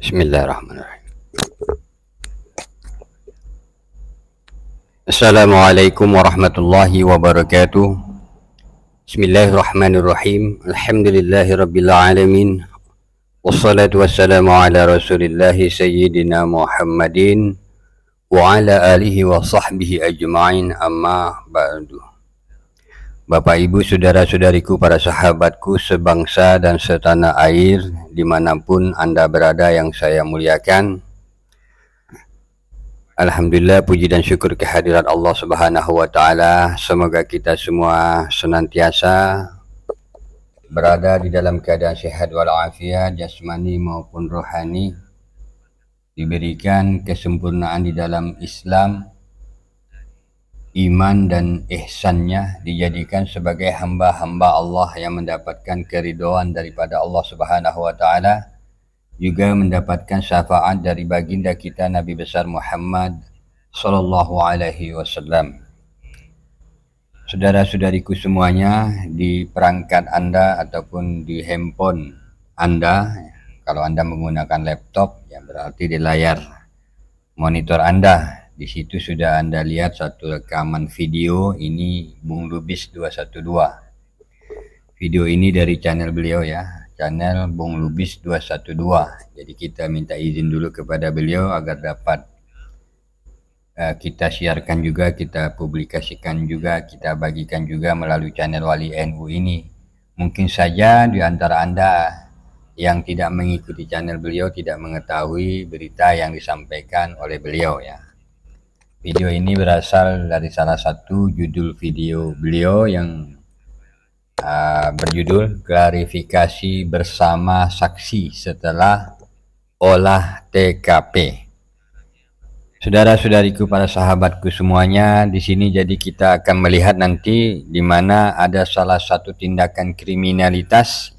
Bismillahirrahmanirrahim. Assalamualaikum warahmatullahi wabarakatuh. Bismillahirrahmanirrahim. Alhamdulillahirabbil alamin. Wassalatu wassalamu ala Rasulillahi sayyidina Muhammadin wa ala alihi wa sahbihi ajma'in, amma ba'du. Bapak Ibu, saudara-saudariku, para sahabatku sebangsa dan setanah air dimanapun Anda berada yang saya muliakan, alhamdulillah, puji dan syukur kehadirat Allah Subhanahu wa Ta'ala. Semoga kita semua senantiasa berada di dalam keadaan sehat walafiat jasmani maupun rohani, diberikan kesempurnaan di dalam Islam, iman dan ihsannya, dijadikan sebagai hamba-hamba Allah yang mendapatkan keridhaan daripada Allah Subhanahu wa Ta'ala, juga mendapatkan syafaat dari baginda kita Nabi besar Muhammad sallallahu alaihi wasallam. Saudara-saudariku semuanya, di perangkat Anda ataupun di handphone Anda, kalau Anda menggunakan laptop, ya berarti di layar monitor Anda, di situ sudah Anda lihat satu rekaman video. Ini Bung Lubis 212. Video ini dari channel beliau ya, channel Bung Lubis 212. Jadi kita minta izin dulu kepada beliau agar dapat kita siarkan juga, kita publikasikan juga, kita bagikan juga melalui channel Wali NU ini. Mungkin saja di antara Anda yang tidak mengikuti channel beliau tidak mengetahui berita yang disampaikan oleh beliau ya. Video ini berasal dari salah satu judul video beliau yang berjudul klarifikasi bersama saksi setelah olah TKP. Saudara-saudariku, para sahabatku semuanya, di sini jadi kita akan melihat nanti di mana ada salah satu tindakan kriminalitas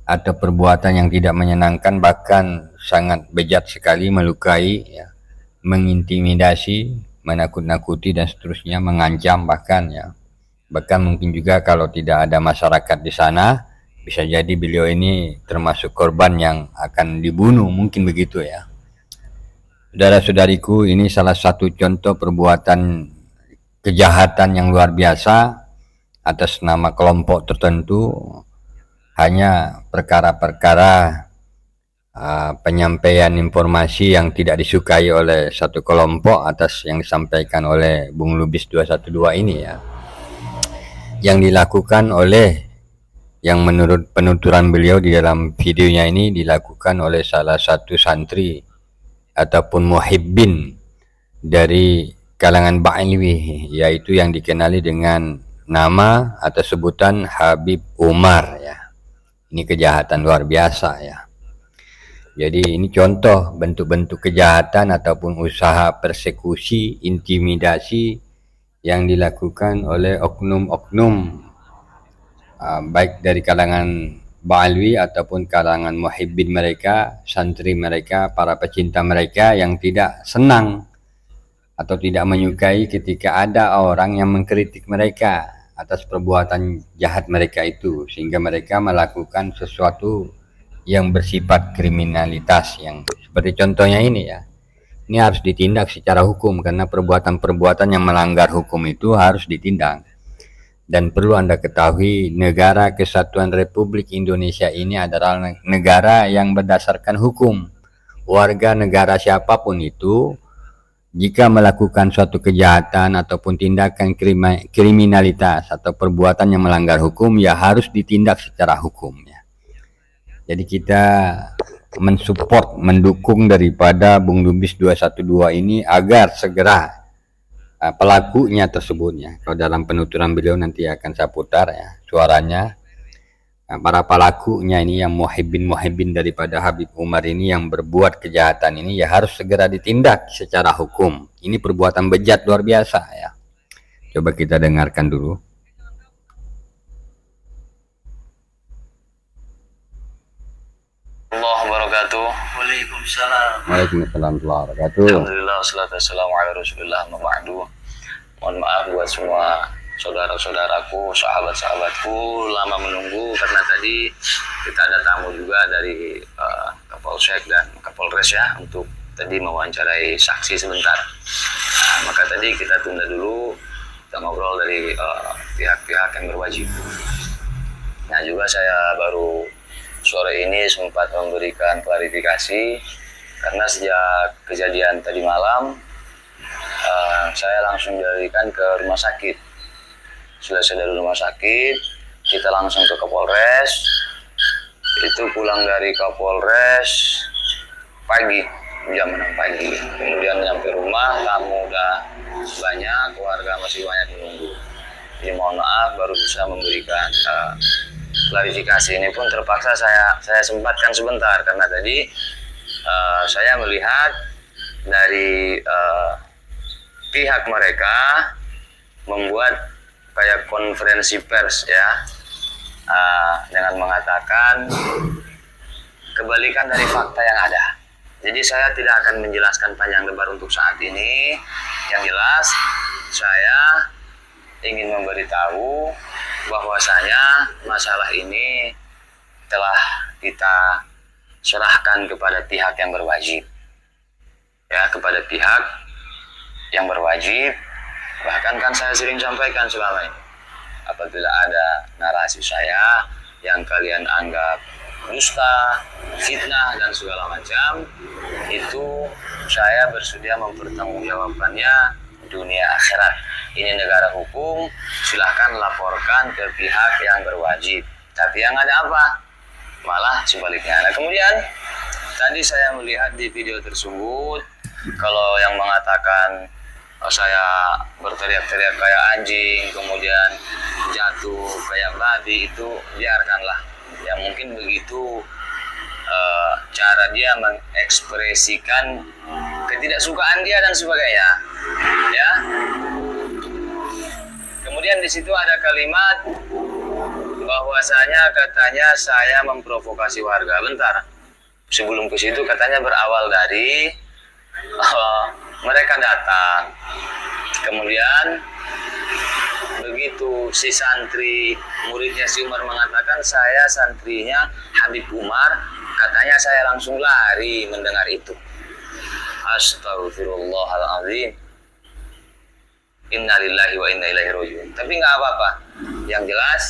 atau perbuatan yang tidak menyenangkan, bahkan sangat bejat sekali, melukai ya, mengintimidasi, menakut-nakuti dan seterusnya, mengancam bahkan ya. Bahkan mungkin juga kalau tidak ada masyarakat di sana, bisa jadi beliau ini termasuk korban yang akan dibunuh, mungkin begitu ya. Saudara-saudariku, ini salah satu contoh perbuatan kejahatan yang luar biasa atas nama kelompok tertentu. Hanya perkara-perkara penyampaian informasi yang tidak disukai oleh satu kelompok atas yang disampaikan oleh Bung Lubis 212 ini ya, yang dilakukan oleh, yang menurut penuturan beliau di dalam videonya ini, dilakukan oleh salah satu santri ataupun muhibbin dari kalangan Ba'ilwi, yaitu yang dikenali dengan nama atau sebutan Habib Umar ya. Ini kejahatan luar biasa ya. Jadi ini contoh bentuk-bentuk kejahatan ataupun usaha persekusi, intimidasi yang dilakukan oleh oknum-oknum baik dari kalangan Ba'alwi ataupun kalangan muhibbin mereka, santri mereka, para pecinta mereka yang tidak senang atau tidak menyukai ketika ada orang yang mengkritik mereka atas perbuatan jahat mereka itu, sehingga mereka melakukan sesuatu yang bersifat kriminalitas, yang seperti contohnya ini ya. Ini harus ditindak secara hukum, karena perbuatan-perbuatan yang melanggar hukum itu harus ditindak. Dan perlu Anda ketahui, negara Kesatuan Republik Indonesia ini adalah negara yang berdasarkan hukum. Warga negara siapapun itu, jika melakukan suatu kejahatan ataupun tindakan kriminalitas atau perbuatan yang melanggar hukum, ya harus ditindak secara hukum ya. Jadi kita mensupport, mendukung daripada Bung Lubis 212 ini agar segera pelakunya tersebutnya. Kalau dalam penuturan beliau nanti akan saya putar ya suaranya. Para pelakunya ini yang muhibbin daripada Habib Umar ini yang berbuat kejahatan ini ya harus segera ditindak secara hukum. Ini perbuatan bejat luar biasa ya. Coba kita dengarkan dulu. Wabarakatuh. Waalaikumsalam. Waalaikumsalam warahmatullahi wabarakatuh. Alhamdulillah, wassalatu wassalamu ala Rasulillah, amma ba'du. Mohon maaf buat semua saudara-saudaraku, sahabat-sahabatku lama menunggu karena tadi kita ada tamu juga dari Pak Kapolsek dan Kapolres ya untuk tadi mewawancarai saksi sebentar. Nah, maka tadi kita tunda dulu, kita ngobrol dari pihak-pihak yang berwajib. Nah juga saya baru sore ini sempat memberikan klarifikasi karena sejak kejadian tadi malam saya langsung dilarikan ke rumah sakit. Sudah saya dari rumah sakit, kita langsung ke Kapolres. Itu pulang dari Kapolres pagi, jam 6 pagi. Kemudian nyampe rumah, tamu udah banyak, warga masih banyak menunggu. Jadi mohon maaf baru bisa memberikan klarifikasi. Ini pun terpaksa saya sempatkan sebentar karena tadi saya melihat dari pihak mereka membuat kayak konferensi pers ya, dengan mengatakan kebalikan dari fakta yang ada. Jadi saya tidak akan menjelaskan panjang lebar untuk saat ini. Yang jelas saya ingin memberitahu bahwasanya masalah ini telah kita serahkan kepada pihak yang berwajib. Ya, kepada pihak yang berwajib. Bahkan kan saya sering sampaikan selama ini, apabila ada narasi saya yang kalian anggap dusta, fitnah dan segala macam, itu saya bersedia mempertanggungjawabkannya dunia akhirat. Ini negara hukum, silahkan laporkan ke pihak yang berwajib. Tapi yang ada apa? Malah sebaliknya. Nah kemudian tadi saya melihat di video tersebut, kalau yang mengatakan saya berteriak-teriak kayak anjing, kemudian jatuh kayak babi, itu biarkanlah. Ya mungkin begitu cara dia mengekspresikan ketidaksukaan dia dan sebagainya. Ya. Kemudian di situ ada kalimat bahwasanya katanya saya memprovokasi warga. Bentar. Sebelum ke situ katanya berawal dari mereka datang. Kemudian begitu si santri muridnya si Umar mengatakan saya santrinya Habib Umar, katanya saya langsung lari mendengar itu. Astagfirullahaladzim. Innalillahi wa inna ilaihi raji'un. Tapi nggak apa-apa. Yang jelas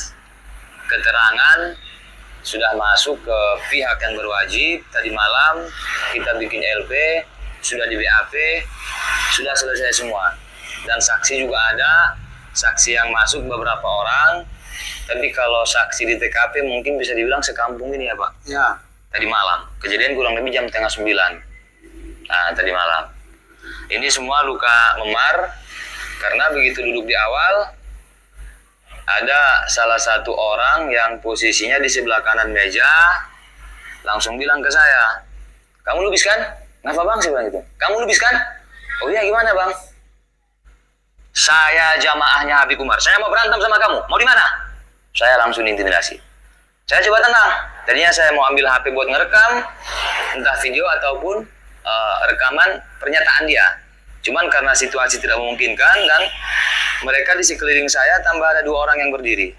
keterangan sudah masuk ke pihak yang berwajib. Tadi malam kita bikin LP, sudah di BAP, sudah selesai semua. Dan saksi juga ada, saksi yang masuk beberapa orang. Tapi kalau saksi di TKP mungkin bisa dibilang sekampung ini ya Pak? Ya. Tadi malam, kejadian kurang lebih jam 8:30. Nah, tadi malam. Ini semua luka memar, karena begitu duduk di awal, ada salah satu orang yang posisinya di sebelah kanan meja, langsung bilang ke saya, kamu lubis kan? Kenapa bang? Saya bilang gitu. Kamu lubis kan? Oh iya gimana bang? Saya jamaahnya Habib Umar. Saya mau berantem sama kamu. Mau di mana? Saya langsung intimidasi. Saya coba tenang. Tadinya saya mau ambil HP buat ngerekam, entah video ataupun rekaman pernyataan dia. Cuman karena situasi tidak memungkinkan dan mereka di sekeliling saya tambah ada 2 orang yang berdiri.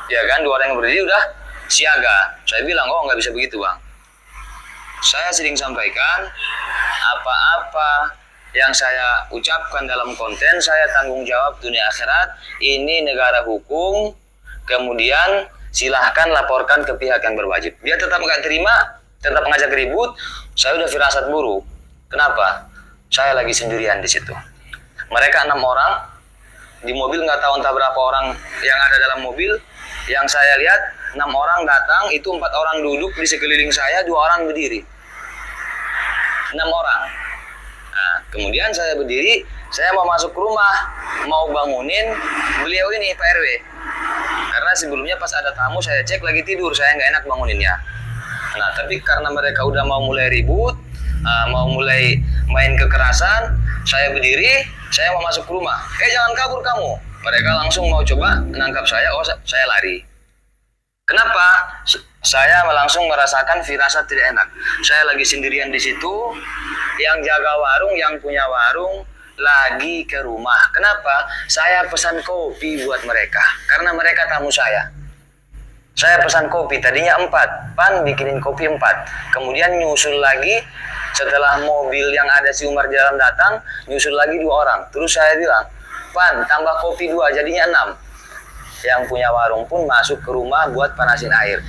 Ya kan, 2 orang yang berdiri udah siaga. Saya bilang, oh nggak bisa begitu bang. Saya sering sampaikan, apa-apa yang saya ucapkan dalam konten, saya tanggung jawab dunia akhirat. Ini negara hukum, kemudian silahkan laporkan ke pihak yang berwajib. Dia tetap nggak terima, tetap ngajak ribut, saya udah firasat buruk. Kenapa? Saya lagi sendirian di situ. Mereka 6 orang, di mobil nggak tahu entah berapa orang yang ada dalam mobil. Yang saya lihat 6 orang datang, itu 4 orang duduk di sekeliling saya, 2 orang berdiri. 6 orang. Nah, kemudian saya berdiri, saya mau masuk ke rumah, mau bangunin beliau ini Pak RW. Karena sebelumnya pas ada tamu saya cek lagi tidur, saya nggak enak banguninnya. Nah, tapi karena mereka udah mau mulai ribut, mau mulai main kekerasan, saya berdiri, saya mau masuk ke rumah. Jangan kabur kamu. Mereka langsung mau coba menangkap saya, oh saya lari. Kenapa? Saya langsung merasakan firasat tidak enak. Saya lagi sendirian di situ, yang jaga warung, yang punya warung lagi ke rumah. Kenapa? Saya pesan kopi buat mereka, karena mereka tamu saya. Saya pesan kopi, tadinya 4, Pan bikinin kopi 4. Kemudian nyusul lagi, setelah mobil yang ada si Umar di dalam datang, nyusul lagi 2 orang. Terus saya bilang, Pan tambah kopi 2, jadinya 6. Yang punya warung pun masuk ke rumah buat panasin air.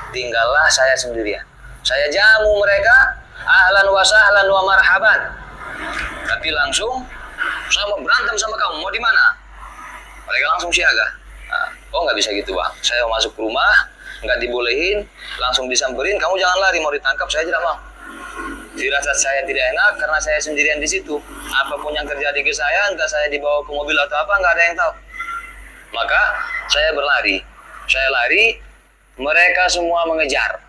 Tinggallah saya sendirian. Saya jamu mereka, ahlan wa sahlan wa marhaban. Tapi langsung, saya mau berantem sama kamu, mau di mana? Mereka langsung siaga. Oh nggak bisa gitu bang, saya mau masuk ke rumah, nggak dibolehin, langsung disamperin, kamu jangan lari, mau ditangkap, saya tidak mau. Firasat saya tidak enak karena saya sendirian di situ. Apapun yang terjadi ke saya, entah saya dibawa ke mobil atau apa, nggak ada yang tahu. Maka saya berlari, saya lari, mereka semua mengejar.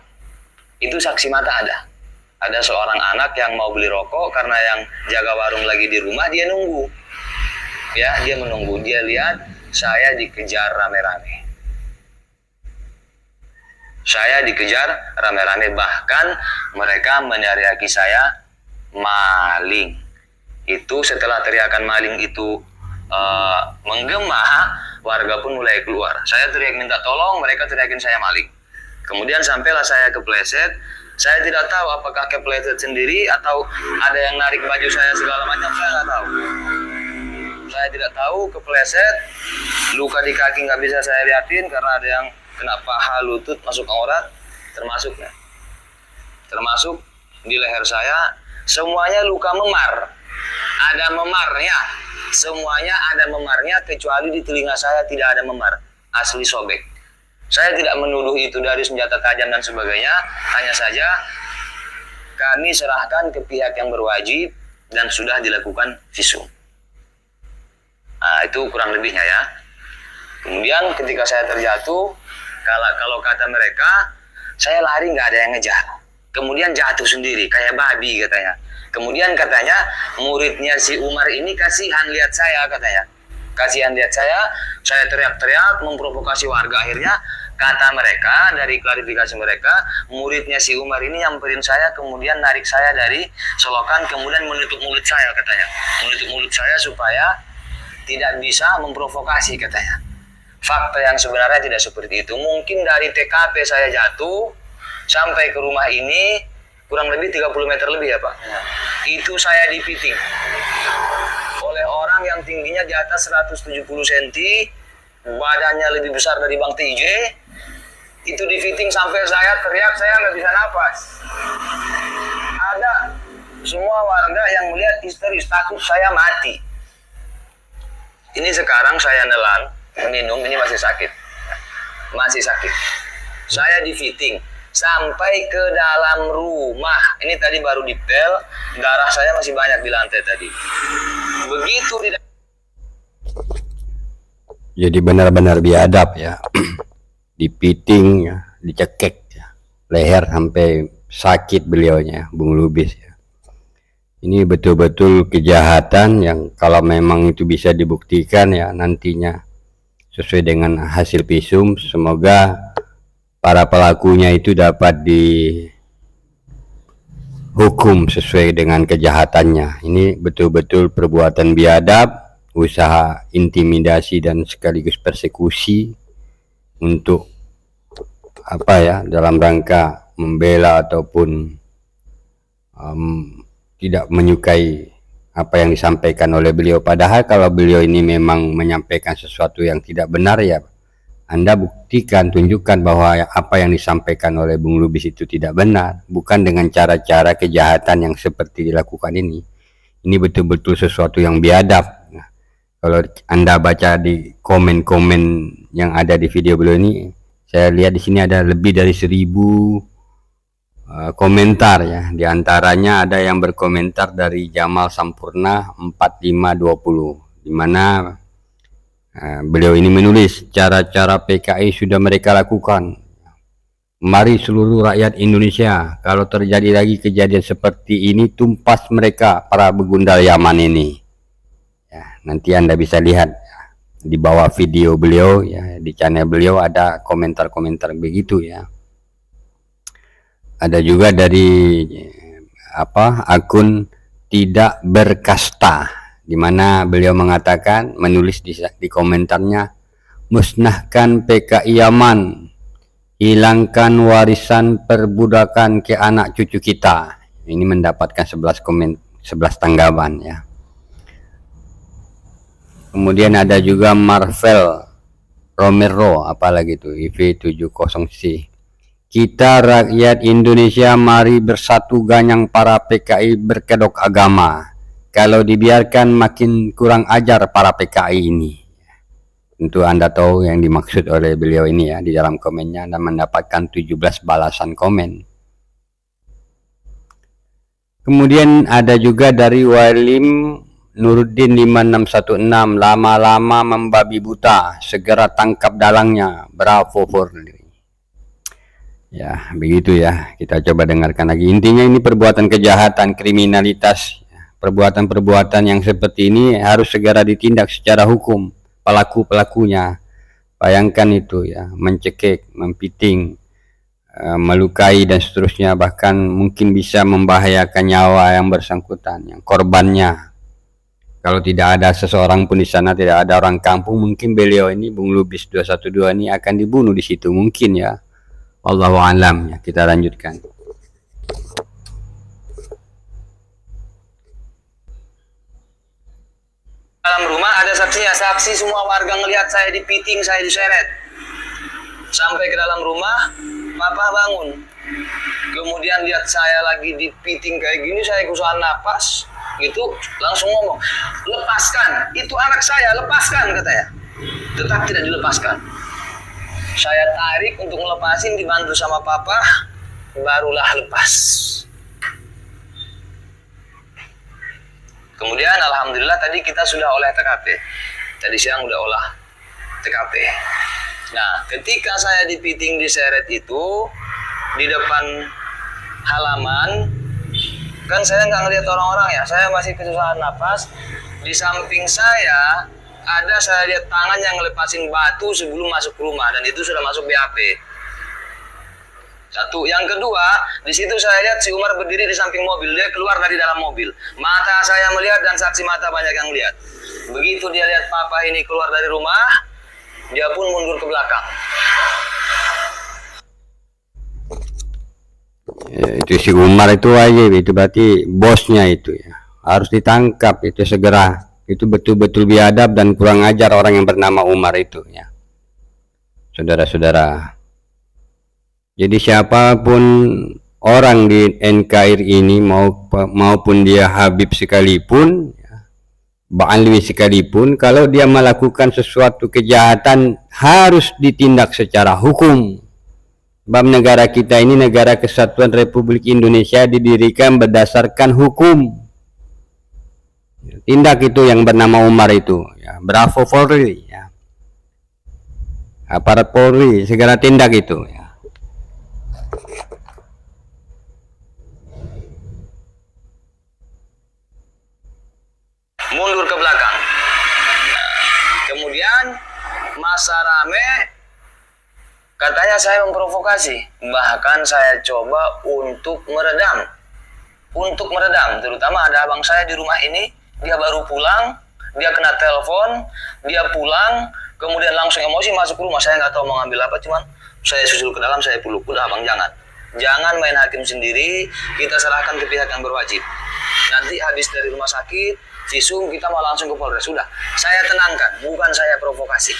Itu saksi mata ada. Ada seorang anak yang mau beli rokok karena yang jaga warung lagi di rumah, dia nunggu. Ya, dia menunggu, dia lihat saya dikejar rame-rame. Saya dikejar rame-rame, bahkan mereka meneriaki saya maling. Itu setelah teriakan maling itu menggema, warga pun mulai keluar. Saya teriak minta tolong, mereka teriakin saya maling. Kemudian sampailah saya kepleset. Saya tidak tahu apakah kepleset sendiri atau ada yang narik baju saya segala macam, saya nggak tahu. Saya tidak tahu, kepleset, luka di kaki nggak bisa saya liatin karena ada yang kena paha, lutut, masuk aurat, termasuk di leher saya, semuanya luka memar, ada memarnya, semuanya ada memarnya, kecuali di telinga saya tidak ada memar, asli sobek. Saya tidak menuduh itu dari senjata tajam dan sebagainya, hanya saja kami serahkan ke pihak yang berwajib dan sudah dilakukan visum. Nah, itu kurang lebihnya ya. Kemudian ketika saya terjatuh, kalau kata mereka, saya lari nggak ada yang ngejar. Kemudian jatuh sendiri, kayak babi katanya. Kemudian katanya, muridnya si Umar ini kasihan lihat saya katanya. Kasihan lihat saya teriak-teriak, memprovokasi warga. Akhirnya, kata mereka, dari klarifikasi mereka, muridnya si Umar ini nyamperin saya, kemudian narik saya dari selokan, kemudian menutup mulut saya katanya. Menutup mulut saya supaya tidak bisa memprovokasi katanya. Fakta yang sebenarnya tidak seperti itu. Mungkin dari TKP saya jatuh sampai ke rumah ini kurang lebih 30 meter lebih ya Pak. Itu saya dipiting oleh orang yang tingginya di atas 170 cm, badannya lebih besar dari Bang TJ. Itu dipiting sampai saya teriak, saya nggak bisa napas. Ada semua warga yang melihat histeris, takut saya mati. Ini sekarang saya nelan, minum, ini masih sakit. Saya di-fitting sampai ke dalam rumah. Ini tadi baru dipel, darah saya masih banyak di lantai tadi. Begitu tidak. Jadi benar-benar biadab ya. Dipiting ya, dicekek ya. Leher sampai sakit beliaunya, Bung Lubis ya. Ini betul-betul kejahatan yang kalau memang itu bisa dibuktikan ya nantinya sesuai dengan hasil visum, semoga para pelakunya itu dapat dihukum sesuai dengan kejahatannya. Ini betul-betul perbuatan biadab, usaha intimidasi dan sekaligus persekusi untuk apa ya, dalam rangka membela ataupun tidak menyukai apa yang disampaikan oleh beliau. Padahal kalau beliau ini memang menyampaikan sesuatu yang tidak benar ya, Anda buktikan, tunjukkan bahwa apa yang disampaikan oleh Bung Lubis itu tidak benar, bukan dengan cara-cara kejahatan yang seperti dilakukan ini. Ini betul-betul sesuatu yang biadab. Nah, kalau Anda baca di komen-komen yang ada di video beliau ini, saya lihat di sini ada lebih dari 1000 komentar ya. Di antaranya ada yang berkomentar dari Jamal Sampurna 4520, di mana beliau ini menulis, cara-cara PKI sudah mereka lakukan. Mari seluruh rakyat Indonesia, kalau terjadi lagi kejadian seperti ini, tumpas mereka para begundal Yaman ini. Ya, nanti Anda bisa lihat di bawah video beliau ya, di channel beliau ada komentar-komentar begitu ya. Ada juga dari akun tidak berkasta, di mana beliau mengatakan, menulis di komentarnya, musnahkan PKI Yaman, hilangkan warisan perbudakan ke anak cucu kita. Ini mendapatkan 11 komen, 11 tanggapan ya. Kemudian ada juga Marvel Romero, apalagi itu IV70C. Kita rakyat Indonesia mari bersatu ganyang para PKI berkedok agama. Kalau dibiarkan makin kurang ajar para PKI ini. Tentu Anda tahu yang dimaksud oleh beliau ini ya, di dalam komennya Anda mendapatkan 17 balasan komen. Kemudian ada juga dari Walim Nuruddin 5616, lama-lama membabi buta, segera tangkap dalangnya, bravo for. Ya, begitu ya. Kita coba dengarkan lagi. Intinya ini perbuatan kejahatan, kriminalitas. Perbuatan-perbuatan yang seperti ini harus segera ditindak secara hukum. Pelaku-pelakunya. Bayangkan itu ya, mencekik, mempiting, melukai dan seterusnya. Bahkan mungkin bisa membahayakan nyawa yang bersangkutan, yang korbannya. Kalau tidak ada seseorang pun di sana, tidak ada orang kampung, mungkin beliau ini, Bung Lubis 212 ini akan dibunuh di situ. Mungkin ya. Wallahu a'lam ya, kita lanjutkan. Dalam rumah ada saksinya, saksi semua warga ngelihat saya dipiting, saya diseret. Sampai ke dalam rumah, papa bangun. Kemudian lihat saya lagi dipiting kayak gini, saya kesusahan napas, gitu, langsung ngomong, lepaskan, itu anak saya, lepaskan katanya. Tetap tidak dilepaskan. Saya tarik untuk melepasin, dibantu sama papa, barulah lepas. Kemudian alhamdulillah tadi kita sudah olah TKP. Tadi siang udah olah TKP. Nah, ketika saya dipiting diseret itu di depan halaman, kan saya nggak ngelihat orang-orang ya, saya masih kesusahan napas. Di samping saya saya lihat tangan yang ngelepasin batu sebelum masuk ke rumah, dan itu sudah masuk BAP. Satu. Yang kedua, di situ saya lihat si Umar berdiri di samping mobil, dia keluar dari dalam mobil. Mata saya melihat dan saksi mata banyak yang lihat. Begitu dia lihat papa ini keluar dari rumah, dia pun mundur ke belakang. Ya, itu si Umar itu wajib, itu berarti bosnya itu ya. Harus ditangkap itu segera. Itu betul-betul biadab dan kurang ajar orang yang bernama Umar itu ya. Saudara-saudara. Jadi siapapun orang di NKRI ini maupun dia Habib sekalipun, Ba'alwi sekalipun, kalau dia melakukan sesuatu kejahatan harus ditindak secara hukum. Sebab negara kita ini negara kesatuan Republik Indonesia didirikan berdasarkan hukum. Tindak itu yang bernama Umar itu ya, bravo Polri ya. Aparat Polri segera tindak itu ya. Mundur ke belakang. Kemudian masa rame, katanya saya memprovokasi. Bahkan saya coba untuk meredam. Terutama ada abang saya di rumah ini, dia baru pulang, dia kena telepon, dia pulang, kemudian langsung emosi masuk ke rumah. Saya nggak tahu mau ngambil apa, cuman saya susul ke dalam, saya peluk. Udah abang, jangan main hakim sendiri, kita serahkan ke pihak yang berwajib. Nanti habis dari rumah sakit, visum, kita mau langsung ke Polres. Sudah, saya tenangkan, bukan saya provokasi,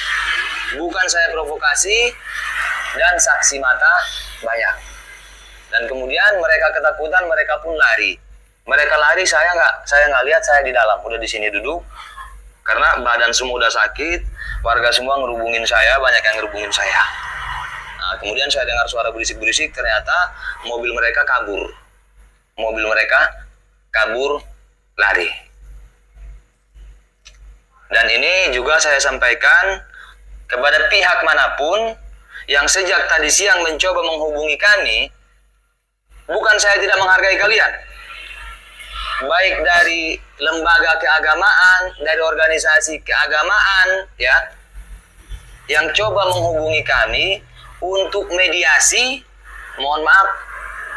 dan saksi mata banyak. Dan kemudian mereka ketakutan, mereka pun lari. Mereka lari, saya nggak lihat, saya di dalam, udah di sini duduk. Karena badan semua udah sakit, warga semua ngerubungin saya, banyak yang ngerubungin saya. Nah, kemudian saya dengar suara berisik-berisik, ternyata mobil mereka kabur, lari. Dan ini juga saya sampaikan kepada pihak manapun yang sejak tadi siang mencoba menghubungi kami, bukan saya tidak menghargai kalian. Baik dari lembaga keagamaan, dari organisasi keagamaan, ya, yang coba menghubungi kami untuk mediasi, mohon maaf,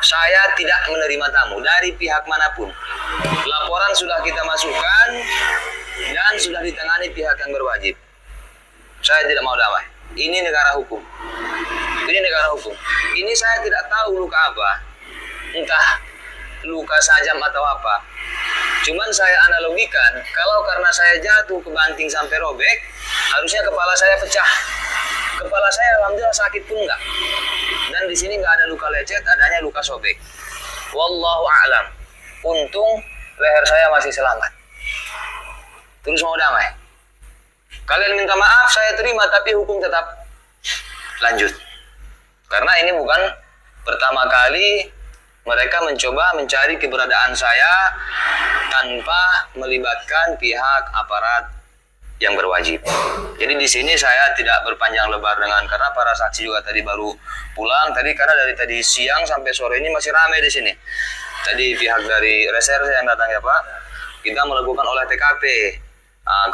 saya tidak menerima tamu dari pihak manapun. Laporan sudah kita masukkan dan sudah ditangani pihak yang berwajib. Saya tidak mau damai. Ini negara hukum. Ini negara hukum. Ini saya tidak tahu luka apa. Entah luka sajam atau apa. Cuman saya analogikan, kalau karena saya jatuh ke banting sampai robek, harusnya kepala saya pecah. Kepala saya alhamdulillah sakit pun enggak. Dan di sini enggak ada luka lecet, adanya luka sobek. Wallahu a'lam. Untung leher saya masih selamat. Terus mau damai. Kalian minta maaf, saya terima, tapi hukum tetap lanjut. Karena ini bukan pertama kali mereka mencoba mencari keberadaan saya tanpa melibatkan pihak aparat yang berwajib. Jadi di sini saya tidak berpanjang lebar dengan, karena para saksi juga tadi baru pulang tadi, karena dari tadi siang sampai sore ini masih ramai di sini. Tadi pihak dari reserse yang datang ya Pak, kita melakukan olah TKP.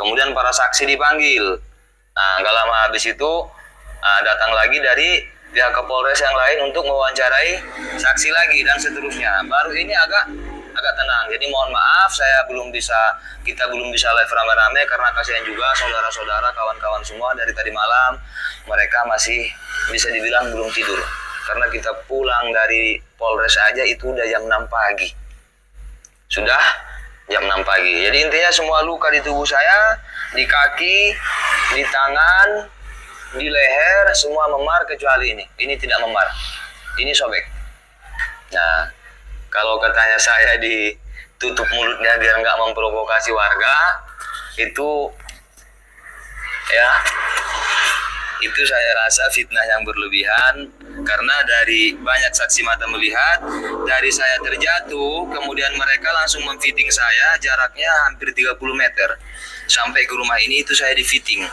Kemudian para saksi dipanggil. Nggak lama habis itu datang lagi dari pihak Kapolres yang lain untuk mewawancarai saksi lagi dan seterusnya. Baru ini agak tenang. Jadi mohon maaf kita belum bisa live rame-rame karena kasihan juga saudara-saudara, kawan-kawan semua dari tadi malam mereka masih bisa dibilang belum tidur. Karena kita pulang dari Polres aja itu udah jam 6 pagi. Sudah jam 6 pagi. Jadi intinya semua luka di tubuh saya, di kaki, di tangan, di leher, semua memar kecuali ini. Ini tidak memar. Ini sobek. Nah, kalau katanya saya ditutup mulutnya biar nggak memprovokasi warga, itu ya, itu saya rasa fitnah yang berlebihan. Karena dari banyak saksi mata melihat, dari saya terjatuh, kemudian mereka langsung memfitting saya, jaraknya hampir 30 meter. Sampai ke rumah ini itu saya difitting,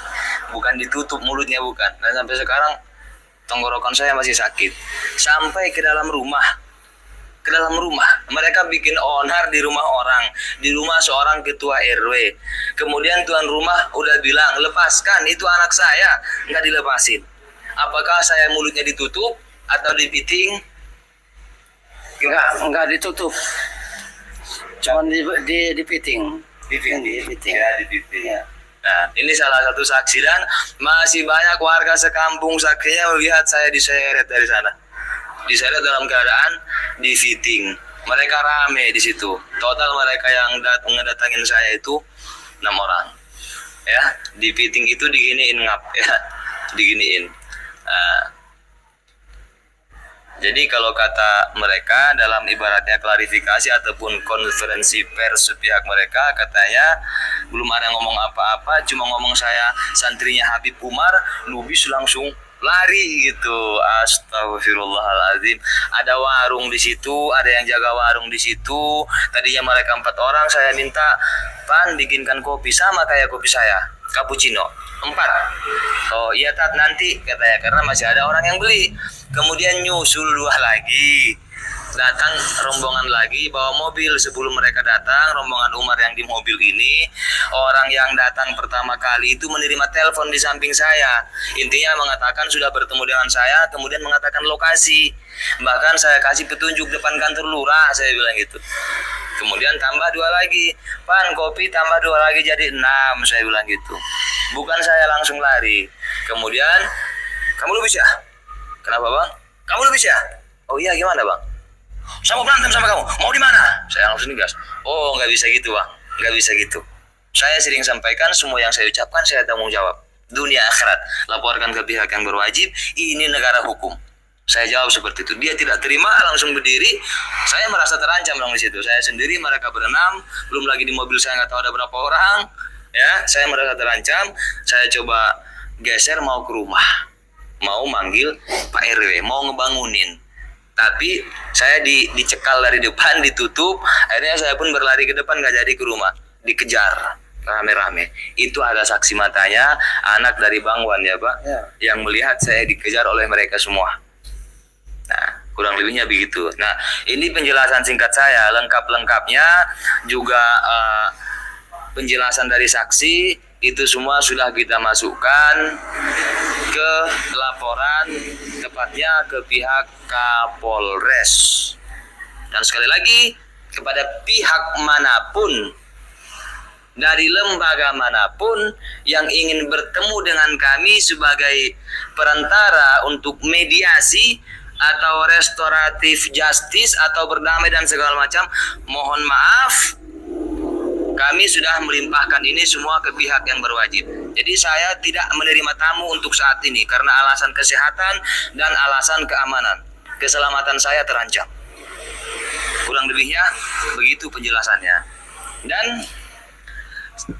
bukan ditutup mulutnya, bukan. Dan sampai sekarang tenggorokan saya masih sakit. Sampai ke dalam rumah. Mereka bikin onar di rumah orang, di rumah seorang ketua RW. Kemudian tuan rumah udah bilang, lepaskan, itu anak saya. Nggak dilepasin. Apakah saya mulutnya ditutup atau dipiting? Enggak ditutup. Cuman dipiting. Dipiting. Ya. Nah, ini salah satu saksi dan masih banyak warga sekampung saksinya melihat saya diseret dari sana. Diseret dalam keadaan di-fitting. Mereka rame di situ. Total mereka yang ngedatangin saya itu 6 orang. Ya, di-fitting itu diginiin ya. Diginiin. Jadi kalau kata mereka dalam ibaratnya klarifikasi ataupun konferensi pers pihak mereka, katanya belum ada ngomong apa-apa, cuma ngomong saya santrinya Habib Umar, Lubis langsung lari gitu. Astagfirullahaladzim. Ada warung di situ, ada yang jaga warung di situ. Tadinya mereka 4 orang, saya minta, Pan bikinkan kopi sama kayak kopi saya, cappuccino 4. Oh iya Tat, nanti katanya, karena masih ada orang yang beli. Kemudian nyusul 2 lagi, datang rombongan lagi bawa mobil. Sebelum mereka datang, rombongan Umar yang di mobil ini, orang yang datang pertama kali itu menerima telepon di samping saya. Intinya mengatakan sudah bertemu dengan saya, kemudian mengatakan lokasi. Bahkan saya kasih petunjuk depan kantor lurah, saya bilang gitu. Kemudian tambah 2 lagi, Pan kopi tambah 2 lagi jadi 6, saya bilang gitu. Bukan saya langsung lari. Kemudian, kamu Lubis ya? Kenapa bang? Kamu Lubis ya? Oh iya, gimana bang? Saya mau berantem sama kamu, mau di mana? Saya langsung digas. Oh nggak bisa gitu bang, nggak bisa gitu. Saya sering sampaikan semua yang saya ucapkan saya tanggung jawab. Dunia akhirat, laporkan ke pihak yang berwajib. Ini negara hukum. Saya jawab seperti itu. Dia tidak terima, langsung berdiri. Saya merasa terancam dong di situ. Saya sendiri, mereka berenam, belum lagi di mobil saya nggak tahu ada berapa orang. Ya, saya merasa terancam. Saya coba geser mau ke rumah, mau manggil Pak RW, mau ngebangunin. Tapi saya dicekal dari depan, ditutup. Akhirnya saya pun berlari ke depan, nggak jadi ke rumah. Dikejar rame-rame. Itu ada saksi matanya, anak dari Bang Wan ya Pak, ya, yang melihat saya dikejar oleh mereka semua. Nah, kurang lebihnya begitu. Nah, ini penjelasan singkat saya. Lengkap-lengkapnya juga penjelasan dari saksi itu semua sudah kita masukkan ke laporan, tepatnya ke pihak Kapolres. Dan sekali lagi, kepada pihak manapun dari lembaga manapun yang ingin bertemu dengan kami sebagai perantara untuk mediasi atau restoratif justice atau berdamai dan segala macam, mohon maaf, kami sudah melimpahkan ini semua ke pihak yang berwajib. Jadi saya tidak menerima tamu untuk saat ini karena alasan kesehatan dan alasan keamanan. Keselamatan saya terancam. Kurang lebihnya begitu penjelasannya. Dan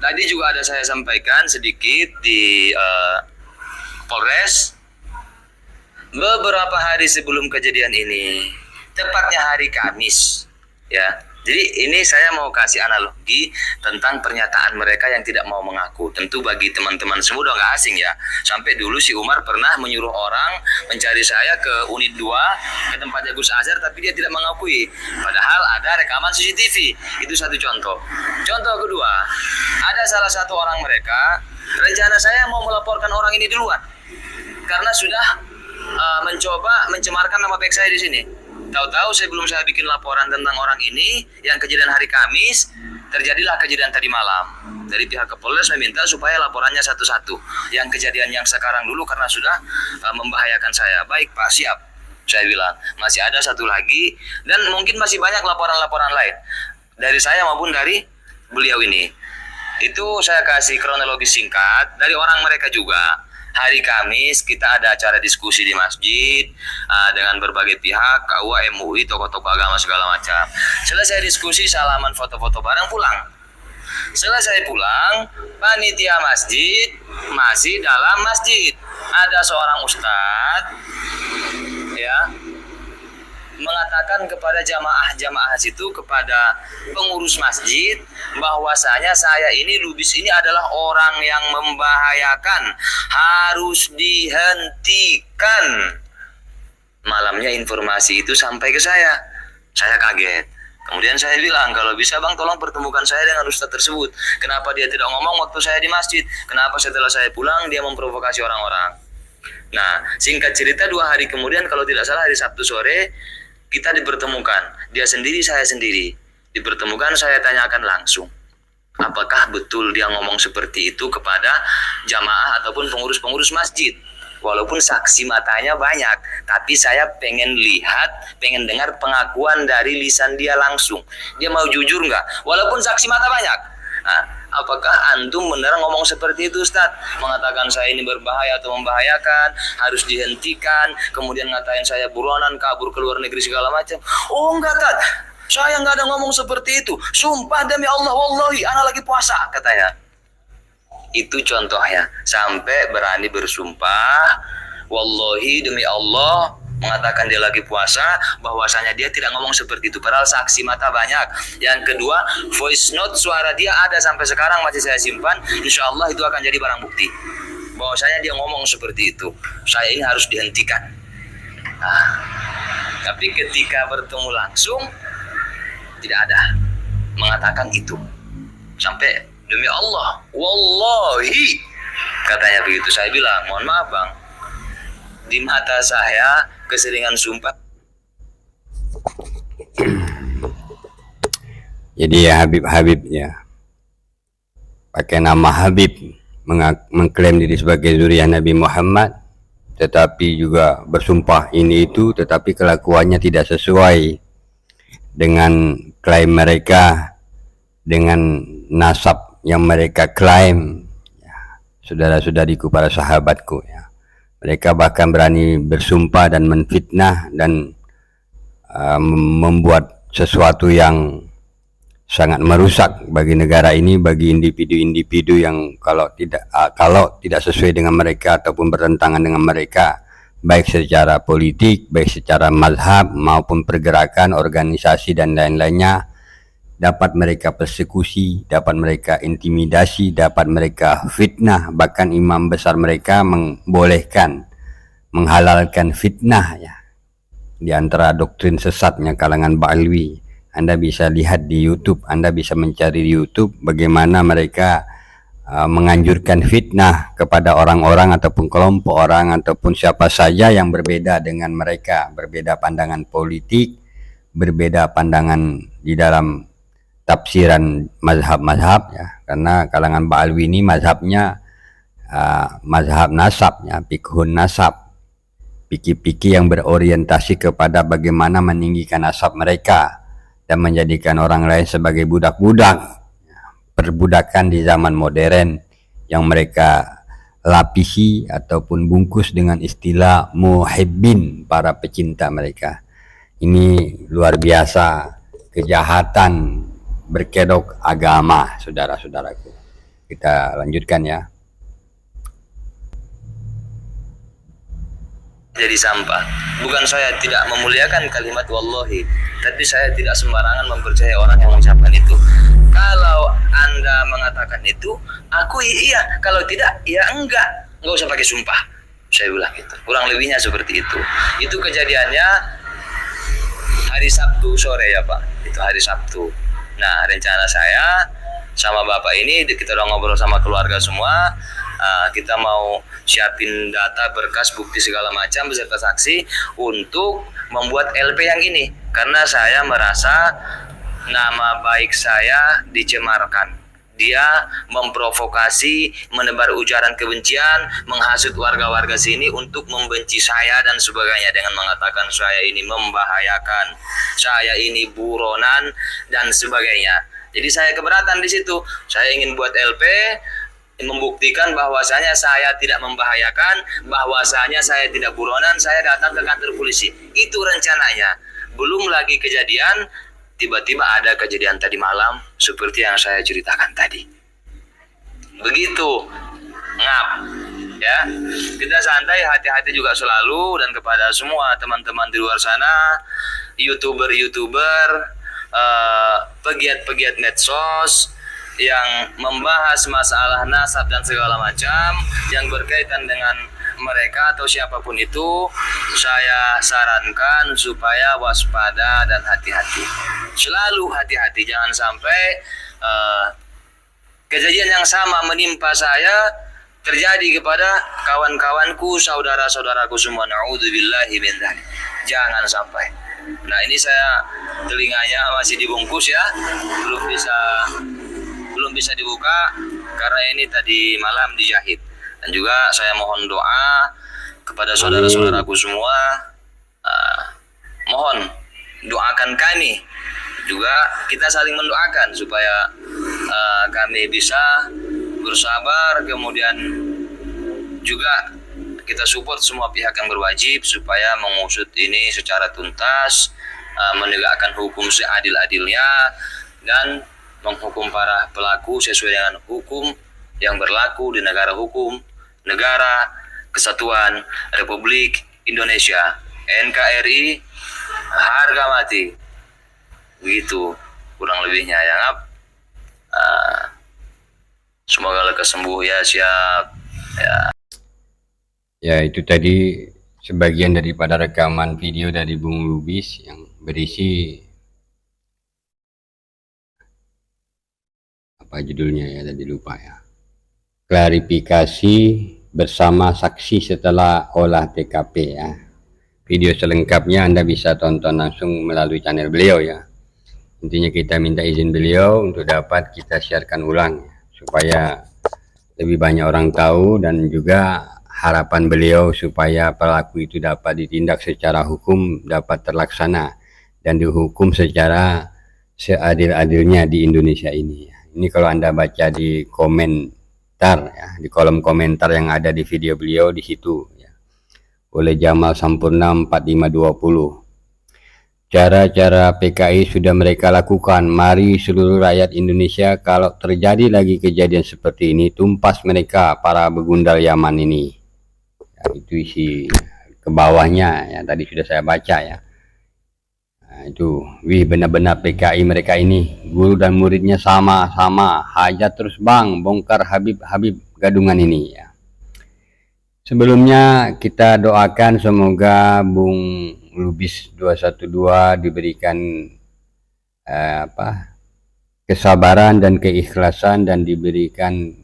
tadi juga ada saya sampaikan sedikit di Polres beberapa hari sebelum kejadian ini, tepatnya hari Kamis, ya. Jadi ini saya mau kasih analogi tentang pernyataan mereka yang tidak mau mengaku. Tentu bagi teman-teman semua udah nggak asing ya. Sampai dulu si Umar pernah menyuruh orang mencari saya ke unit 2 ke tempatnya Gus Azhar, tapi dia tidak mengakui. Padahal ada rekaman CCTV. Itu satu contoh. Contoh kedua, ada salah satu orang mereka, rencana saya mau melaporkan orang ini duluan karena sudah mencoba mencemarkan nama baik saya di sini. Tahu-tahu sebelum saya bikin laporan tentang orang ini yang kejadian hari Kamis, terjadilah kejadian tadi malam. Dari pihak Kapolres meminta supaya laporannya satu-satu. Yang kejadian yang sekarang dulu karena sudah membahayakan saya. Baik Pak, siap. Saya bilang, masih ada satu lagi dan mungkin masih banyak laporan-laporan lain dari saya maupun dari beliau ini. Itu saya kasih kronologi singkat dari orang mereka juga. Hari Kamis kita ada acara diskusi di masjid dengan berbagai pihak, KUA, MUI, tokoh-tokoh agama segala macam. Selesai diskusi, salaman, foto-foto bareng, pulang. Selesai pulang, panitia masjid masih dalam masjid. Ada seorang ustadz, ya, mengatakan kepada jamaah-jamaah situ, kepada pengurus masjid, bahwasanya saya ini, Lubis ini adalah orang yang membahayakan, harus dihentikan. Malamnya informasi itu sampai ke saya kaget. Kemudian saya bilang, kalau bisa bang tolong pertemukan saya dengan ustadz tersebut. Kenapa dia tidak ngomong waktu saya di masjid? Kenapa setelah saya pulang dia memprovokasi orang-orang? Nah, singkat cerita 2 hari kemudian, kalau tidak salah hari Sabtu sore, kita dipertemukan, dia sendiri, saya sendiri. Dipertemukan, saya tanyakan langsung, apakah betul dia ngomong seperti itu kepada jamaah ataupun pengurus-pengurus masjid. Walaupun saksi matanya banyak, tapi saya pengen lihat, pengen dengar pengakuan dari lisan dia langsung. Dia mau jujur nggak? Walaupun saksi mata banyak. Nah, apakah antum benar ngomong seperti itu Ustaz? Mengatakan saya ini berbahaya atau membahayakan, harus dihentikan, kemudian ngatain saya buronan, kabur ke luar negeri segala macam. Oh enggak Tat, saya enggak ada ngomong seperti itu. Sumpah demi Allah, wallahi, ana lagi puasa, katanya. Itu contohnya, sampai berani bersumpah, wallahi demi Allah, mengatakan dia lagi puasa, bahwasanya dia tidak ngomong seperti itu, padahal saksi mata banyak. Yang kedua, voice note suara dia ada sampai sekarang masih saya simpan. Insya Allah itu akan jadi barang bukti bahwasanya dia ngomong seperti itu. Saya ini harus dihentikan. Nah, tapi ketika bertemu langsung tidak ada mengatakan itu. Sampai demi Allah, wallahi, katanya begitu. Saya bilang, mohon maaf bang, di mata saya keseringan sumpah. Jadi ya Habib ya, pakai nama Habib, mengklaim diri sebagai zuriat Nabi Muhammad, tetapi juga bersumpah ini itu, tetapi kelakuannya tidak sesuai dengan klaim mereka, dengan nasab yang mereka klaim. Ya, saudara-saudariku, para sahabatku ya, mereka bahkan berani bersumpah dan menfitnah dan membuat sesuatu yang sangat merusak bagi negara ini, bagi individu-individu yang kalau tidak sesuai dengan mereka ataupun bertentangan dengan mereka, baik secara politik, baik secara mazhab maupun pergerakan, organisasi dan lain-lainnya, dapat mereka persekusi, dapat mereka intimidasi, dapat mereka fitnah. Bahkan imam besar mereka menghalalkan fitnah ya, di antara doktrin sesatnya kalangan Ba'alwi. Anda bisa lihat di YouTube, Anda bisa mencari di YouTube bagaimana mereka menganjurkan fitnah kepada orang-orang ataupun kelompok orang ataupun siapa saja yang berbeda dengan mereka, berbeda pandangan politik, berbeda pandangan di dalam tafsiran mazhab-mazhab ya, karena kalangan Ba'alwi ini mazhabnya mazhab nasab ya, fiqhun nasab, fikih-fikih yang berorientasi kepada bagaimana meninggikan nasab mereka dan menjadikan orang lain sebagai budak-budak, perbudakan di zaman modern yang mereka lapisi ataupun bungkus dengan istilah muhibbin, para pecinta mereka. Ini luar biasa kejahatan berkedok agama, saudara-saudaraku. Kita lanjutkan ya. Jadi sampah. Bukan saya tidak memuliakan kalimat wallahi, tapi saya tidak sembarangan mempercayai orang yang mengucapkan itu. Kalau Anda mengatakan itu, aku iya. Kalau tidak, ya enggak. Enggak usah pakai sumpah. Saya bilang gitu. Kurang lebihnya seperti itu. Itu kejadiannya hari Sabtu sore ya Pak. Itu hari Sabtu. Nah, rencana saya sama Bapak ini, kita udah ngobrol sama keluarga semua. Kita mau siapin data, berkas, bukti segala macam beserta saksi untuk membuat LP yang ini. Karena saya merasa nama baik saya dicemarkan. Dia memprovokasi, menebar ujaran kebencian, menghasut warga-warga sini untuk membenci saya dan sebagainya dengan mengatakan saya ini membahayakan, saya ini buronan dan sebagainya. Jadi saya keberatan di situ. Saya ingin buat LP membuktikan bahwasanya saya tidak membahayakan, bahwasanya saya tidak buronan, saya datang ke kantor polisi. Itu rencananya. Belum lagi kejadian, tiba-tiba ada kejadian tadi malam seperti yang saya ceritakan tadi. Begitu. Ngap. Ya. Kita santai, hati-hati juga selalu, dan kepada semua teman-teman di luar sana, YouTuber-YouTuber, pegiat-pegiat medsos yang membahas masalah nasab dan segala macam yang berkaitan dengan mereka atau siapapun itu, saya sarankan supaya waspada dan hati-hati. Selalu hati-hati, jangan sampai kejadian yang sama menimpa saya terjadi kepada kawan-kawanku, saudara-saudaraku semua. Na'udzubillahi min dzalik. Jangan sampai. Nah, ini saya telinganya masih dibungkus ya, belum bisa dibuka karena ini tadi malam dijahit. Dan juga saya mohon doa kepada saudara-saudaraku semua, mohon doakan kami, juga kita saling mendoakan supaya kami bisa bersabar, kemudian juga kita support semua pihak yang berwajib supaya mengusut ini secara tuntas, menegakkan hukum seadil-adilnya dan menghukum para pelaku sesuai dengan hukum yang berlaku di negara hukum, negara Kesatuan Republik Indonesia, NKRI, harga mati. Begitu kurang lebihnya ya, ngap. Semoga lekas sembuh ya, siap ya. Ya, itu tadi sebagian daripada rekaman video dari Bung Lubis yang berisi apa judulnya ya, tadi lupa ya. Klarifikasi bersama saksi setelah olah TKP ya. Video selengkapnya Anda bisa tonton langsung melalui channel beliau ya. Intinya kita minta izin beliau untuk dapat kita siarkan ulang ya, supaya lebih banyak orang tahu, dan juga harapan beliau supaya pelaku itu dapat ditindak secara hukum, dapat terlaksana dan dihukum secara seadil-adilnya di Indonesia ini. Ini kalau Anda baca di komentar ya, di kolom komentar yang ada di video beliau di situ ya, oleh Jamal Sampurna 4520. Cara-cara PKI sudah mereka lakukan. Mari seluruh rakyat Indonesia, kalau terjadi lagi kejadian seperti ini, tumpas mereka, para begundal Yaman ini. Ya, itu isi ke bawahnya ya, tadi sudah saya baca ya. Nah, itu, wih, benar-benar PKI mereka ini, guru dan muridnya sama-sama, hajat terus bang, bongkar Habib gadungan ini ya. Sebelumnya kita doakan semoga Bung Lubis 212 diberikan kesabaran dan keikhlasan, dan diberikan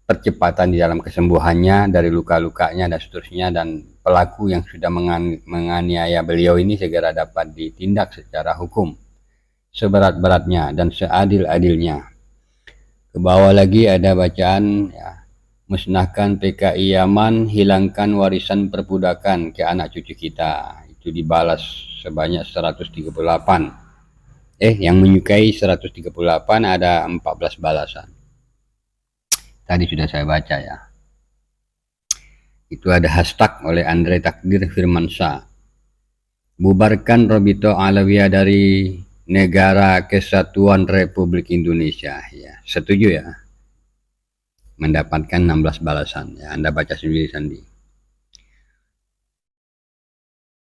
percepatan di dalam kesembuhannya dari luka-lukanya dan seterusnya, dan pelaku yang sudah menganiaya beliau ini segera dapat ditindak secara hukum. seberat-beratnya dan seadil-adilnya. Ke bawah lagi ada bacaan ya, musnahkan PKI Yaman, hilangkan warisan perbudakan ke anak cucu kita. Itu dibalas sebanyak 138. Yang menyukai 138 ada 14 balasan. Tadi sudah saya baca ya. Itu ada hashtag oleh Andre Takdir Firmansyah. Bubarkan Robito Alawiyah dari Negara Kesatuan Republik Indonesia. Ya, setuju ya. Mendapatkan 16 balasan. Ya, Anda baca sendiri.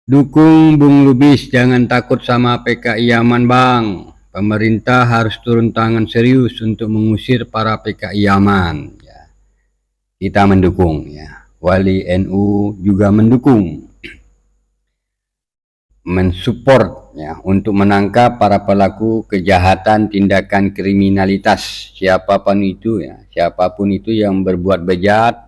Dukung Bung Lubis, jangan takut sama PKI Yaman bang. Pemerintah harus turun tangan serius untuk mengusir para PKI Yaman. Ya. Kita mendukung ya. Wali NU juga mendukung, mensupport ya untuk menangkap para pelaku kejahatan tindakan kriminalitas siapapun itu ya, siapapun itu yang berbuat bejat,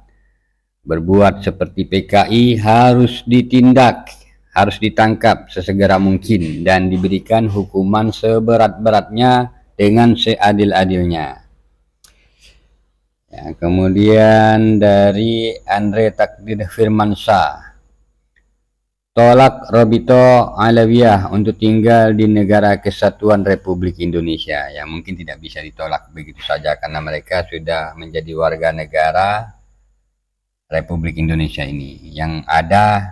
berbuat seperti PKI harus ditindak, harus ditangkap sesegera mungkin dan diberikan hukuman seberat-beratnya dengan seadil-adilnya. Ya, kemudian dari Andre Takdir Firmansyah, tolak Robito Alawiyah untuk tinggal di Negara Kesatuan Republik Indonesia. Ya, mungkin tidak bisa ditolak begitu saja karena mereka sudah menjadi warga negara Republik Indonesia ini. Yang ada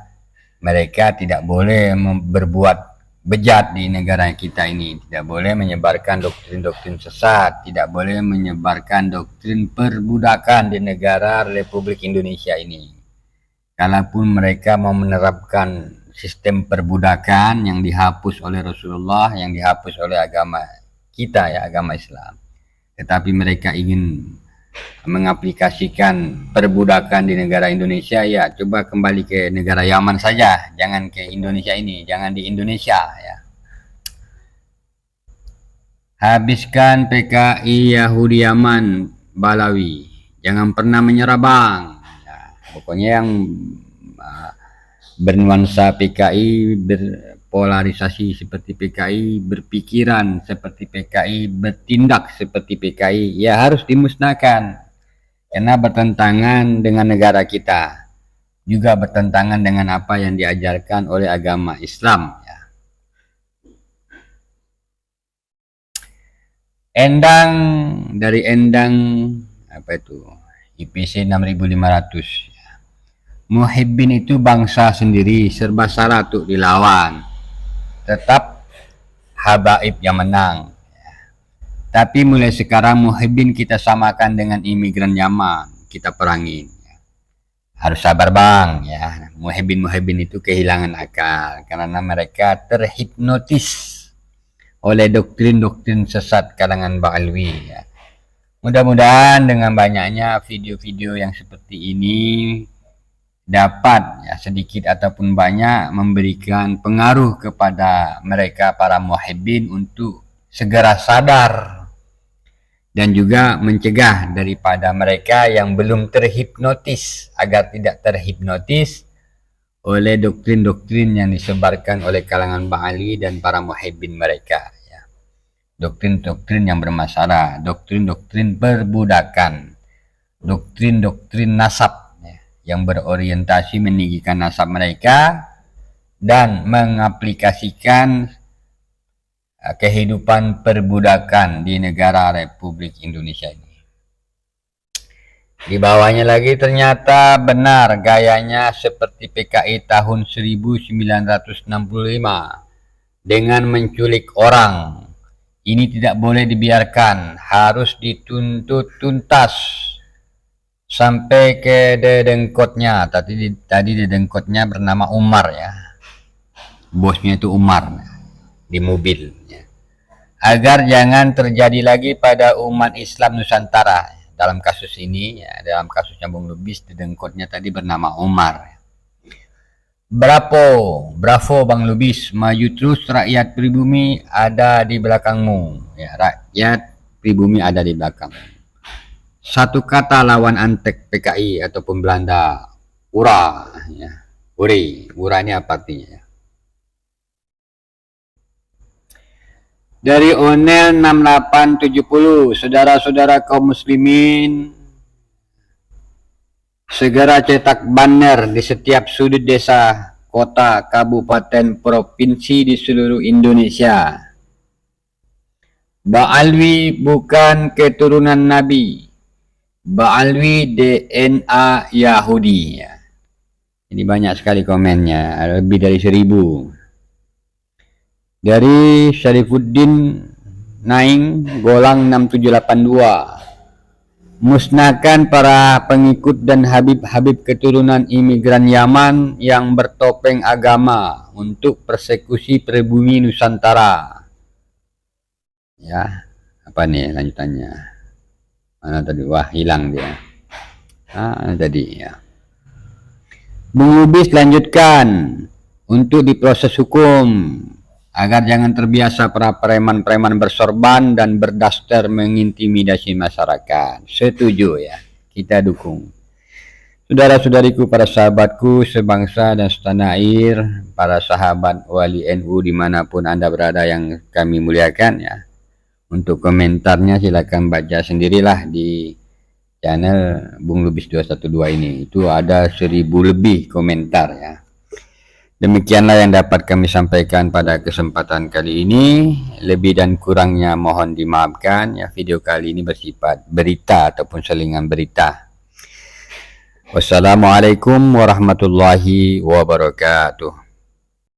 mereka tidak boleh berbuat bejat di negara kita ini, tidak boleh menyebarkan doktrin-doktrin sesat, tidak boleh menyebarkan doktrin perbudakan di negara Republik Indonesia ini. Kalaupun mereka mau menerapkan sistem perbudakan yang dihapus oleh Rasulullah, yang dihapus oleh agama kita ya, agama Islam, tetapi mereka ingin mengaplikasikan perbudakan di negara Indonesia, ya coba kembali ke negara Yaman saja, jangan ke Indonesia ini, jangan di Indonesia ya. Habiskan PKI Yahudi Yaman Balawi, jangan pernah menyerah bang. Nah, pokoknya yang bernuansa PKI, berpolarisasi seperti PKI, berpikiran seperti PKI, bertindak seperti PKI, ya harus dimusnahkan karena bertentangan dengan negara kita, juga bertentangan dengan apa yang diajarkan oleh agama Islam ya. Endang dari Endang apa itu IPC 6500. Muhibbin itu bangsa sendiri, serba salah untuk dilawan. Tetap habaib yang menang. Tapi mulai sekarang muhibbin kita samakan dengan imigran Yaman, kita perangin. Harus sabar bang ya. Muhibbin itu kehilangan akal karena mereka terhipnotis oleh doktrin-doktrin sesat kalangan Ba'alwi ya. Mudah-mudahan dengan banyaknya video-video yang seperti ini dapat ya sedikit ataupun banyak memberikan pengaruh kepada mereka para muhibbin untuk segera sadar dan juga mencegah daripada mereka yang belum terhipnotis agar tidak terhipnotis oleh doktrin-doktrin yang disebarkan oleh kalangan Ba'ali dan para muhibbin mereka ya. Doktrin-doktrin yang bermasalah, doktrin-doktrin perbudakan, doktrin-doktrin nasab yang berorientasi meninggikan nasab mereka dan mengaplikasikan kehidupan perbudakan di negara Republik Indonesia ini. Di bawahnya lagi ternyata benar gayanya seperti PKI tahun 1965 dengan menculik orang. Ini tidak boleh dibiarkan, harus dituntut tuntas sampai ke dedengkotnya. Tadi dedengkotnya bernama Umar ya, bosnya itu Umar di mobil ya. Agar jangan terjadi lagi pada umat Islam Nusantara dalam kasus ini ya, dalam kasusnya Bung Lubis dedengkotnya tadi bernama Umar. Bravo Bang Lubis, maju terus, rakyat pribumi ada di belakangmu ya, rakyat pribumi ada di belakang. Satu kata lawan antek PKI ataupun Belanda, ura ya. Ura ini apa artinya ya? Dari Onel 6870, saudara-saudara kaum muslimin, segera cetak banner di setiap sudut desa, kota, kabupaten, provinsi di seluruh Indonesia. Ba'alwi bukan keturunan Nabi. Ba'alwi DNA Yahudi. Ini banyak sekali komennya, lebih dari 1000. Dari Syarifuddin Naing Golang 6782. Musnahkan para pengikut dan habib-habib keturunan imigran Yaman yang bertopeng agama untuk persekusi pribumi Nusantara. Ya, apa nih lanjutannya? Mana tadi? Wah, hilang dia. Tadi ya. Bung Lubis lanjutkan untuk diproses hukum agar jangan terbiasa para preman-preman bersorban dan berdaster mengintimidasi masyarakat. Setuju ya, kita dukung. Saudara-saudariku, para sahabatku sebangsa dan setanah air, para sahabat wali NU dimanapun Anda berada yang kami muliakan ya. Untuk komentarnya silakan baca sendirilah di channel Bung Lubis 212 ini. Itu ada 1000 lebih komentar ya. Demikianlah yang dapat kami sampaikan pada kesempatan kali ini. Lebih dan kurangnya mohon dimaafkan ya. Video kali ini bersifat berita ataupun selingan berita. Wassalamualaikum warahmatullahi wabarakatuh.